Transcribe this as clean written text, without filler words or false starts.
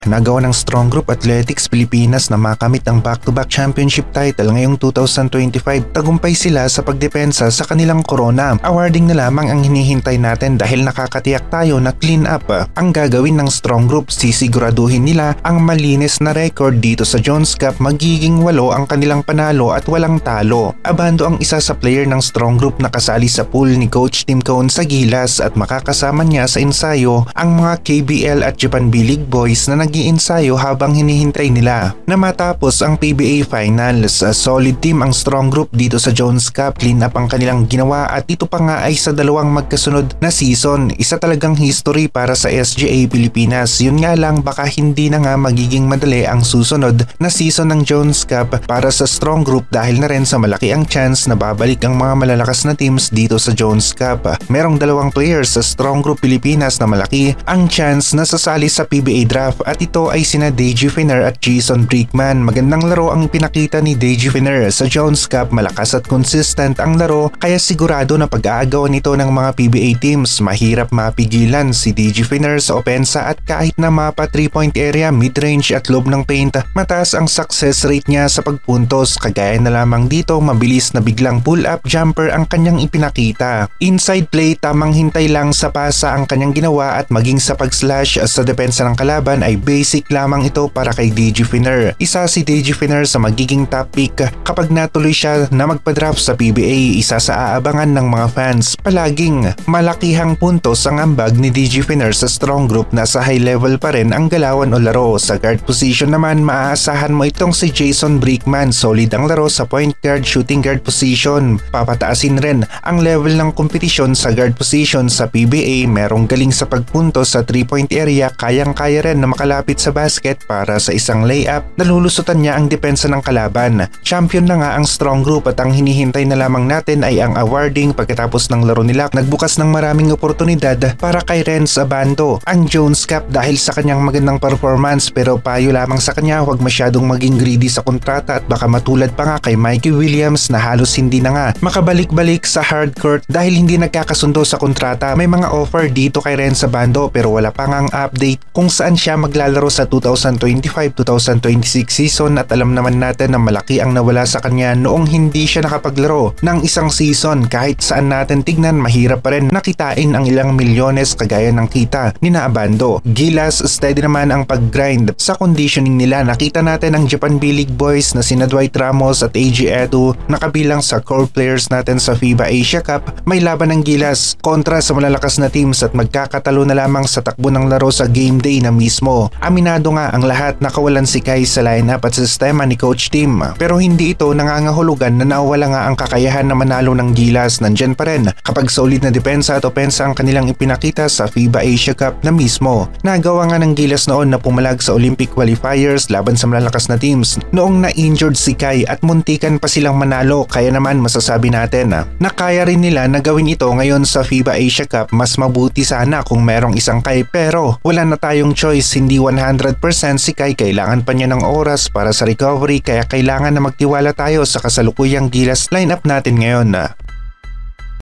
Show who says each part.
Speaker 1: Nagawa ng Strong Group Athletics Pilipinas na makamit ang back-to-back championship title ngayong 2025. Tagumpay sila sa pagdepensa sa kanilang corona. Awarding na lamang ang hinihintay natin dahil nakakatiyak tayo na clean up ang gagawin ng Strong Group. Sisiguraduhin nila ang malinis na record dito sa Jones Cup. Magiging 8 ang kanilang panalo at walang talo. Abando ang isa sa player ng Strong Group na kasali sa pool ni Coach Tim Cone sa Gilas at makakasama niya sa ensayo ang mga KBL at Japan B-League boys na nag-iensayo habang hinihintay nila na matapos ang PBA Finals. Solid team ang Strong Group dito sa Jones Cup. Clean up ang kanilang ginawa at ito pa nga ay sa dalawang magkasunod na season. Isa talagang history para sa SGA Pilipinas. Yun nga lang, baka hindi na nga magiging madali ang susunod na season ng Jones Cup para sa Strong Group dahil na rin sa malaki ang chance na babalik ang mga malalakas na teams dito sa Jones Cup. Merong dalawang players sa Strong Group Pilipinas na malaki ang chance na sasali sa PBA draft at ito ay sina Deji Finner at Jason Brickman. Magandang laro ang pinakita ni Deji Finner sa Jones Cup. Malakas at consistent ang laro kaya sigurado na pag-aagawan nito ng mga PBA teams. Mahirap mapigilan si Deji Finner sa opensa at kahit na mapa 3-point area, mid-range at loob ng paint, mataas ang success rate niya sa pagpuntos. Kagaya na lamang dito, mabilis na biglang pull-up jumper ang kanyang ipinakita. Inside play, tamang hintay lang sa pasa ang kanyang ginawa at maging sa pag-slash sa depensa ng kalaban ay basic lamang ito para kay Deji Finner. Isa si Deji Finner sa magiging top pick kapag natuloy siya na magpa-draft sa PBA. Isa sa aabangan ng mga fans. Palaging malakihang puntos ang ambag ni Deji Finner sa Strong Group. Nasa high level pa rin ang galawan o laro. Sa guard position naman, maaasahan mo itong si Jason Brickman. Solid ang laro sa point guard, shooting guard position. Papataasin rin ang level ng kompetisyon sa guard position sa PBA. Merong galing sa pagpuntos sa 3-point area. Kayang-kaya rin na makalapit sa basket para sa isang layup. Nalulusutan niya ang depensa ng kalaban. Champion na nga ang Strong Group at ang hinihintay na lamang natin ay ang awarding pagkatapos ng laro nila. Nagbukas ng maraming oportunidad para kay Renz Abando ang Jones Cup dahil sa kanyang magandang performance, pero payo lamang sa kanya huwag masyadong maging greedy sa kontrata at baka matulad pa nga kay Mikey Williams na halos hindi na nga makabalik-balik sa hardcourt dahil hindi nagkakasundo sa kontrata. May mga offer dito kay Renz Abando pero wala pa ngang update kung saan siya maglalaro sa 2025-2026 season at alam naman natin na malaki ang nawala sa kanya noong hindi siya nakapaglaro ng isang season. Kahit saan natin tignan, mahirap pa rin nakitain ang ilang milyones kagaya ng kita ni Abando. Gilas, steady naman ang pag-grind sa conditioning nila. Nakita natin ang Japan B-League boys na sina Dwight Ramos at AG Edu na kabilang sa core players natin sa FIBA Asia Cup. May laban ng Gilas kontra sa malalakas na teams at magkakatalo na lamang sa takbo ng laro sa game day na mismo. Aminado nga ang lahat na kawalan si Kai sa lineup at sistema ni Coach Tim, pero hindi ito nangangahulugan na nawala nga ang kakayahan na manalo ng Gilas. Nandyan pa rin kapag solid na depensa at opensa ang kanilang ipinakita sa FIBA Asia Cup na mismo. Nagawa nga ng Gilas noon na pumalag sa Olympic qualifiers laban sa malalakas na teams noong na-injured si Kai at muntikan pa silang manalo, kaya naman masasabi natin na kaya rin nila na gawin ito ngayon sa FIBA Asia Cup. Mas mabuti sana kung merong isang Kai pero wala na tayong choice. Hindi 100% si Kai, kailangan pa niya ng oras para sa recovery kaya kailangan na magtiwala tayo sa kasalukuyang Gilas lineup natin ngayon.